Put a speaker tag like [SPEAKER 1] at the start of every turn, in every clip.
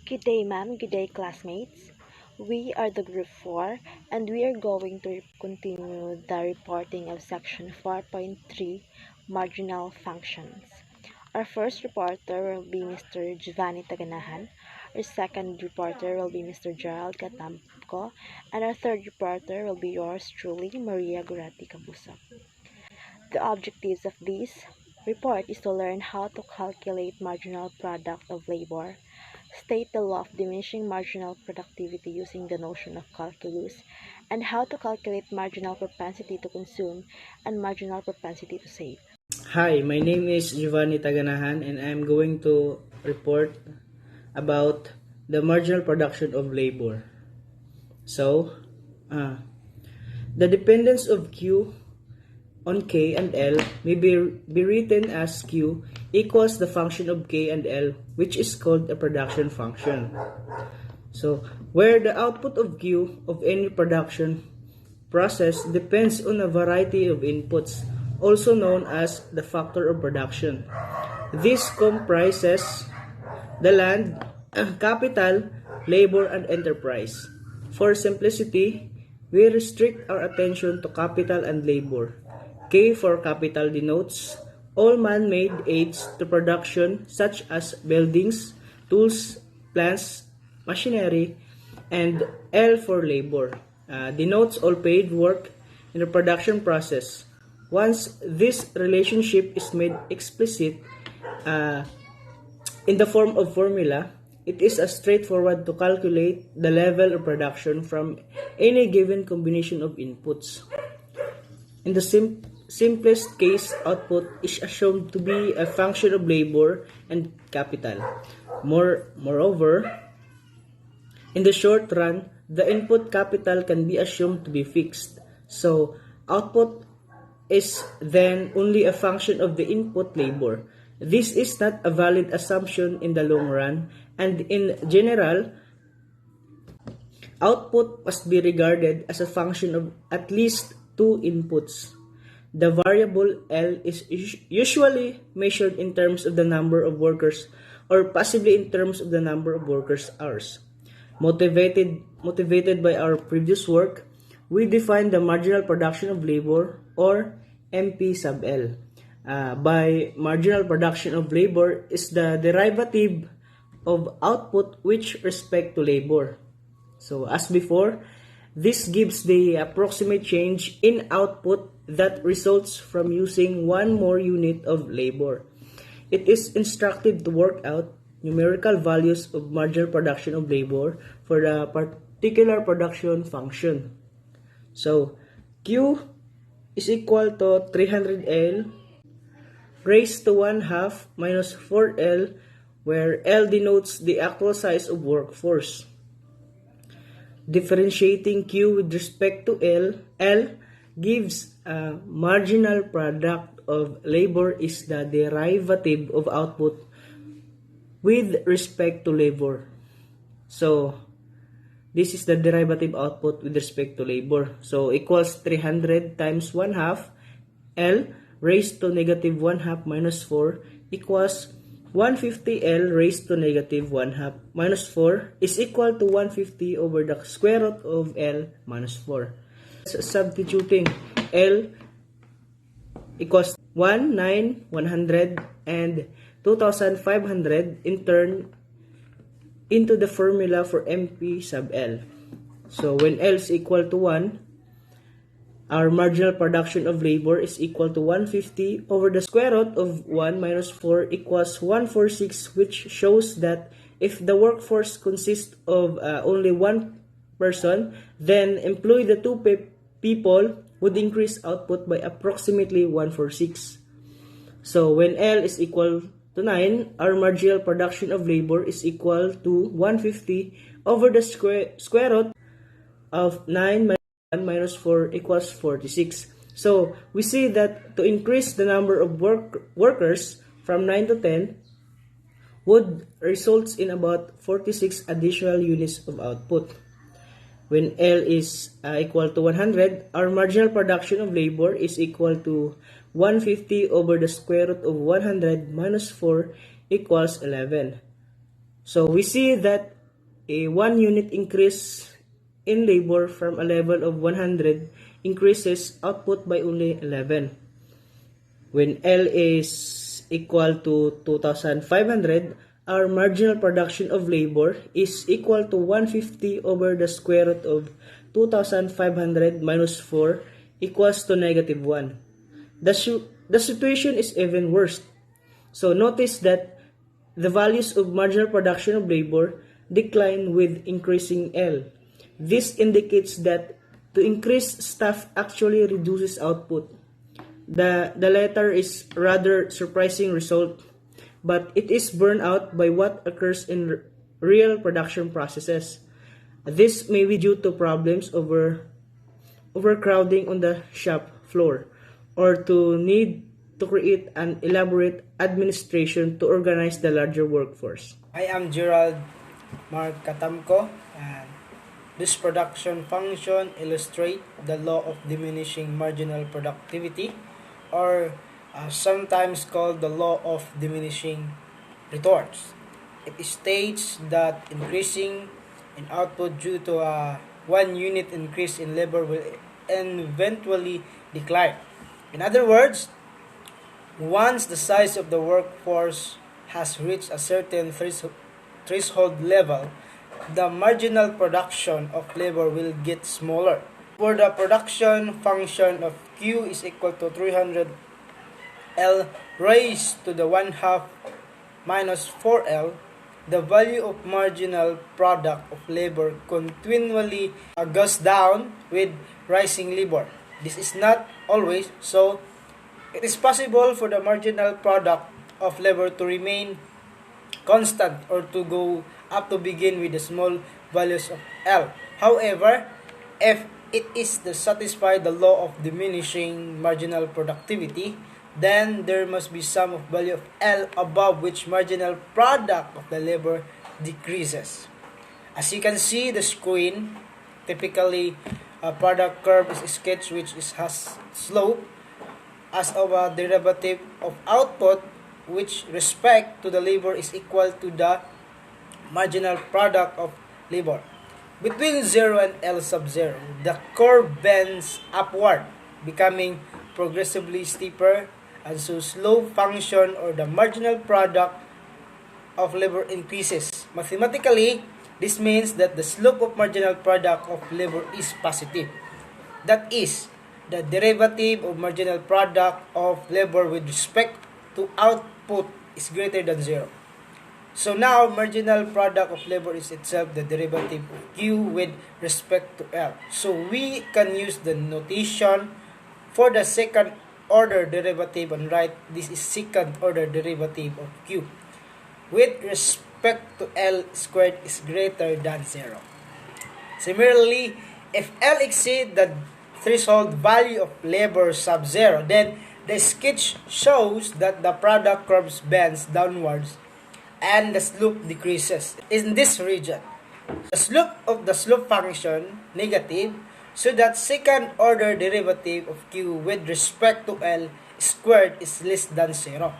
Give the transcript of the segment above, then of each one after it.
[SPEAKER 1] Good day, ma'am. Good day, classmates. We are the group 4 and we are going to continue the reporting of section 4.3 marginal functions. Our first reporter will be Mr. Giovanni Taganahan. Our second reporter will be Mr. Gerald Catamco. And our third reporter will be yours truly, Maria Gurati Cabuso. The objectives of this report is to learn how to calculate marginal product of labor, state the law of diminishing marginal productivity using the notion of calculus, and how to calculate marginal propensity to consume and marginal propensity to save.
[SPEAKER 2] Hi, my name is Giovanni Taganahan and I'm going to report about the marginal production of labor. So, the dependence of Q on K and L may be written as Q equals the function of K and L, which is called a production function. So, where the output of Q of any production process depends on a variety of inputs, also known as the factor of production. This comprises the land, capital, labor, and enterprise. For simplicity, we restrict our attention to capital and labor. K for capital denotes all man-made aids to production such as buildings, tools, plants, machinery, and L for labor denotes all paid work in the production process. Once this relationship is made explicit in the form of formula, it is straightforward to calculate the level of production from any given combination of inputs. In the simplest case, output is assumed to be a function of labor and capital. Moreover, in the short run, the input capital can be assumed to be fixed. So, output is then only a function of the input labor. This is not a valid assumption in the long run, and in general, output must be regarded as a function of at least two inputs. The variable L is usually measured in terms of the number of workers or possibly in terms of the number of workers' hours. Motivated by our previous work, we define the marginal production of labor or MP sub L. By marginal production of labor is the derivative of output with respect to labor. So as before, this gives the approximate change in output that results from using one more unit of labor. It is instructive to work out numerical values of marginal production of labor for the particular production function. So, Q is equal to 300L raised to 1/2 minus 4L, where L denotes the actual size of workforce. Differentiating Q with respect to L gives a marginal product of labor is the derivative of output with respect to labor. So, this is the derivative output with respect to labor. So, equals 300 times 1/2 L raised to negative 1/2 minus 4 equals 150 L raised to negative 1/2 minus 4 is equal to 150 over the square root of L minus 4. Substituting L equals 1, 9, 100, and 2,500 in turn into the formula for MP sub L. So when L is equal to 1, our marginal production of labor is equal to 150 over the square root of 1 minus 4 equals 146, which shows that if the workforce consists of only one person, then employ the two people would increase output by approximately 146. So when L is equal to 9, our marginal production of labor is equal to 150 over the square root of 9 minus 4 equals 46. So we see that to increase the number of workers from 9 to 10 would result in about 46 additional units of output. When L is equal to 100, our marginal production of labor is equal to 150 over the square root of 100 minus 4 equals 11. So we see that a 1 unit increase in labor from a level of 100 increases output by only 11. When L is equal to 2,500, our marginal production of labor is equal to 150 over the square root of 2,500 minus 4 equals to negative 1. The situation is even worse. So notice that the values of marginal production of labor decline with increasing L. This indicates that to increase staff actually reduces output. The latter is rather surprising result, but it is borne out by what occurs in real production processes. This may be due to problems overcrowding on the shop floor, or to need to create an elaborate administration to organize the larger workforce.
[SPEAKER 3] I am Gerald Mark Katamko, and this production function illustrates the law of diminishing marginal productivity, or sometimes called the law of diminishing returns. It states that increasing in output due to a 1 unit increase in labor will eventually decline. In other words, once the size of the workforce has reached a certain threshold level, the marginal production of labor will get smaller. For the production function of Q is equal to 300 L raised to the 1 half minus 4L, the value of marginal product of labor continually goes down with rising labor. This is not always so. It is possible for the marginal product of labor to remain constant or to go up to begin with the small values of L. However, if it is to satisfy the law of diminishing marginal productivity, then there must be some of value of L above which marginal product of the labor decreases. As you can see the screen, typically a product curve is sketched which has slope as of a derivative of output which respect to the labor is equal to the marginal product of labor. Between 0 and L sub 0, the curve bends upward, becoming progressively steeper, and so slope function or the marginal product of labor increases. Mathematically, this means that the slope of marginal product of labor is positive. That is, the derivative of marginal product of labor with respect to output is greater than 0. So now, marginal product of labor is itself the derivative of Q with respect to L. So we can use the notation for the second order derivative and write this is second order derivative of Q with respect to L squared is greater than 0. Similarly, if L exceeds the threshold value of labor sub 0, then the sketch shows that the product curve bends downwards and the slope decreases in this region. The slope of the slope function negative, so that second order derivative of Q with respect to L squared is less than 0.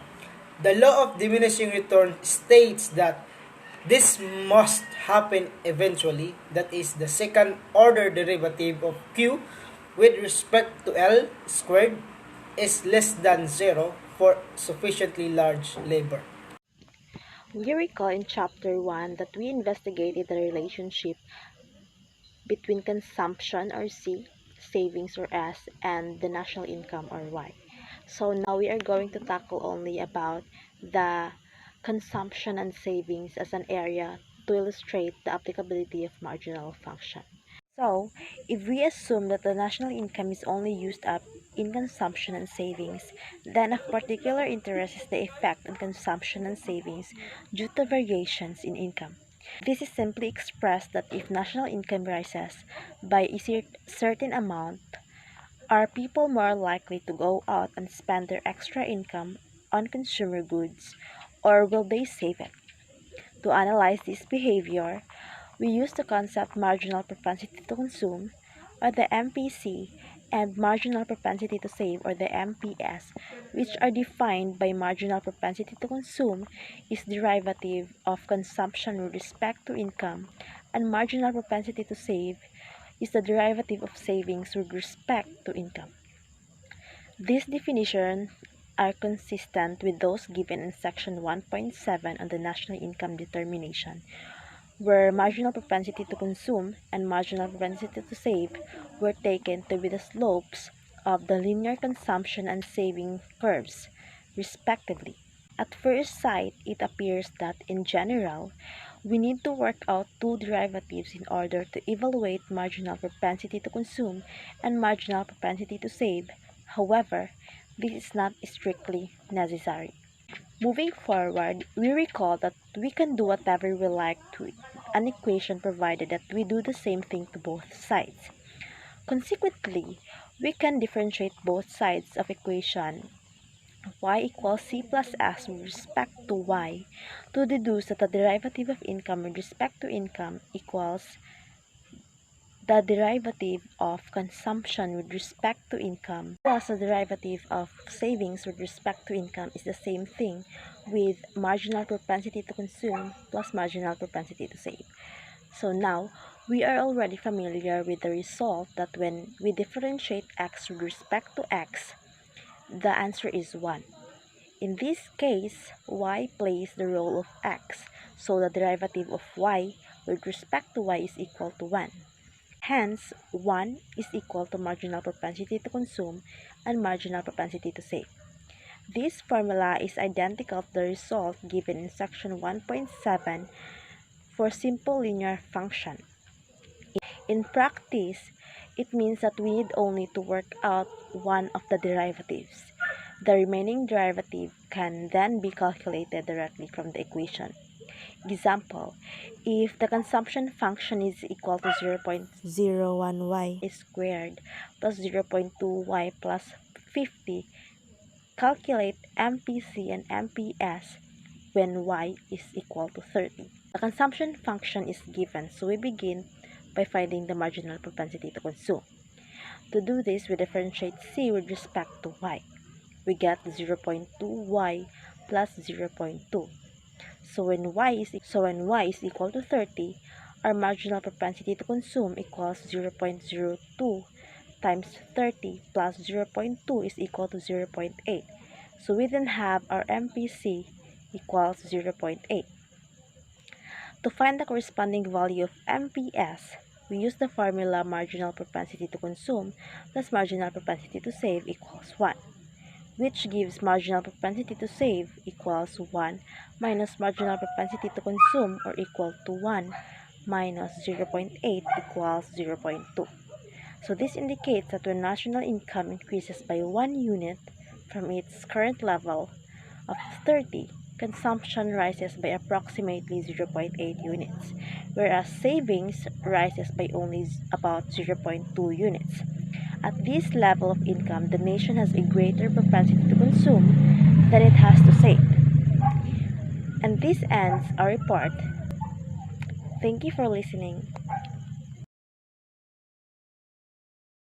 [SPEAKER 3] The law of diminishing return states that this must happen eventually, that is the second order derivative of Q with respect to L squared is less than 0 for sufficiently large labor.
[SPEAKER 1] We recall in Chapter 1 that we investigated the relationship between consumption or C, savings or S, and the national income or Y. So now we are going to tackle only about the consumption and savings as an area to illustrate the applicability of marginal function. So, if we assume that the national income is only used up in consumption and savings, then of particular interest is the effect on consumption and savings due to variations in income. This is simply expressed that if national income rises by a certain amount, are people more likely to go out and spend their extra income on consumer goods, or will they save it? To analyze this behavior, we use the concept marginal propensity to consume, or the MPC, and marginal propensity to save, or the MPS, which are defined by marginal propensity to consume is derivative of consumption with respect to income and marginal propensity to save is the derivative of savings with respect to income. These definitions are consistent with those given in Section 1.7 on the National Income Determination, where marginal propensity to consume and marginal propensity to save were taken to be the slopes of the linear consumption and saving curves, respectively. At first sight, it appears that, in general, we need to work out two derivatives in order to evaluate marginal propensity to consume and marginal propensity to save. However, this is not strictly necessary. Moving forward, we recall that we can do whatever we like to an equation provided that we do the same thing to both sides. Consequently, we can differentiate both sides of equation y equals c plus s with respect to y to deduce that the derivative of income with respect to income equals the derivative of consumption with respect to income plus the derivative of savings with respect to income is the same thing with marginal propensity to consume plus marginal propensity to save. So now, we are already familiar with the result that when we differentiate x with respect to x, the answer is 1. In this case, y plays the role of x, so the derivative of y with respect to y is equal to 1. Hence, 1 is equal to marginal propensity to consume and marginal propensity to save. This formula is identical to the result given in section 1.7 for simple linear function. In practice, it means that we need only to work out one of the derivatives. The remaining derivative can then be calculated directly from the equation. Example, if the consumption function is equal to 0.01y squared plus 0.2y plus 50, calculate MPC and MPS when y is equal to 30. The consumption function is given, so we begin by finding the marginal propensity to consume. To do this, we differentiate c with respect to y. We get 0.2y plus 0.2. So when y is equal to 30, our marginal propensity to consume equals 0.02 times 30 plus 0.2 is equal to 0.8. So we then have our MPC equals 0.8. To find the corresponding value of MPS, we use the formula marginal propensity to consume plus marginal propensity to save equals 1, which gives marginal propensity to save equals 1 minus marginal propensity to consume or equal to 1 minus 0.8 equals 0.2. So this indicates that when national income increases by 1 unit from its current level of 30, consumption rises by approximately 0.8 units, whereas savings rises by only about 0.2 units. At this level of income, the nation has a greater propensity to consume than it has to save. And this ends our report. Thank you for listening.